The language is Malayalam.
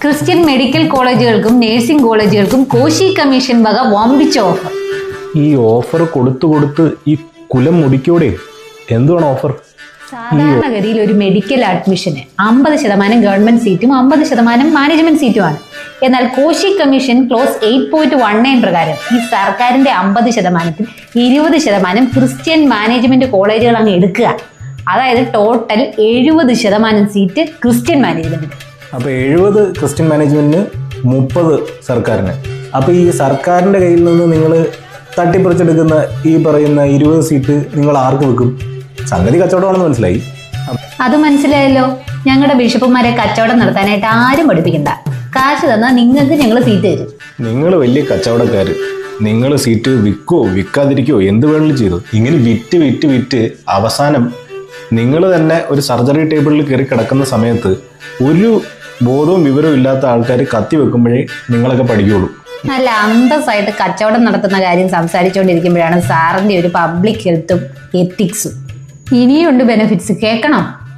ക്രിസ്ത്യൻ മെഡിക്കൽ കോളേജുകൾക്കും നഴ്സിംഗ് കോളേജുകൾക്കും കോശി കമ്മീഷൻ വക വമ്പിച്ച ഓഫർ. ഈ ഓഫർ കൊടുത്ത് ഈ കുലം മുടിക്കൂടെ? എന്തുവാണ് ഓഫർ? സാധാരണഗതിയിൽ ഒരു മെഡിക്കൽ അഡ്മിഷന് 50% ഗവൺമെന്റ് സീറ്റും 50% മാനേജ്മെന്റ് സീറ്റുമാണ്. എന്നാൽ കോശി കമ്മീഷൻ ക്ലോസ് 8.19 പ്രകാരം ഈ സർക്കാരിന്റെ 50%-ൽ 20% ക്രിസ്ത്യൻ മാനേജ്മെന്റ് കോളേജുകൾ അങ്ങ് എടുക്കുക. അതായത് ടോട്ടൽ 70% സീറ്റ് ക്രിസ്ത്യൻ മാനേജ്മെന്റിന്. അപ്പോൾ 70 ക്രിസ്ത്യൻ മാനേജ്മെന്റിന്, 30 സർക്കാരിന്. അപ്പോൾ ഈ സർക്കാരിന്റെ കയ്യിൽ നിന്ന് നിങ്ങൾ തട്ടിപ്പറിച്ചെടുക്കുന്ന ഈ പറയുന്ന 20 സീറ്റ് നിങ്ങൾ ആർക്ക് വെക്കും? സംഗതി കച്ചവടമാണെന്ന് മനസ്സിലായി. അത് മനസ്സിലായല്ലോ. ഞങ്ങളുടെ ബിഷപ്പുമാരെ കച്ചവടം നടത്താനായിട്ട് ആരും പഠിപ്പിക്കണ്ട. കാശ് തന്നാൽ നിങ്ങൾക്ക് ഞങ്ങൾ സീറ്റ് തരും. നിങ്ങൾ വലിയ കച്ചവടക്കാർ. നിങ്ങൾ സീറ്റ് വിൽക്കോ വിൽക്കാതിരിക്കോ എന്ത് വേണമെങ്കിലും ചെയ്തു. ഇങ്ങനെ വിറ്റ് അവസാനം നിങ്ങൾ തന്നെ ഒരു സർജറി ടേബിളിൽ കയറി കിടക്കുന്ന സമയത്ത് ഒരു ബോധവും വിവരവും ഇല്ലാത്ത ആൾക്കാർ കത്തി വെക്കുമ്പോഴേ നിങ്ങളൊക്കെ പഠിക്കുള്ളൂ. നല്ല അന്തസ്സായിട്ട് കച്ചവടം നടത്തുന്ന കാര്യം സംസാരിച്ചുകൊണ്ടിരിക്കുമ്പോഴാണ് സാറിന്റെ ഒരു പബ്ലിക് ഹെൽത്തും എത്തിക്സും. ഇനിയുണ്ട് ബെനിഫിറ്റ്സ്, കേൾക്കണം.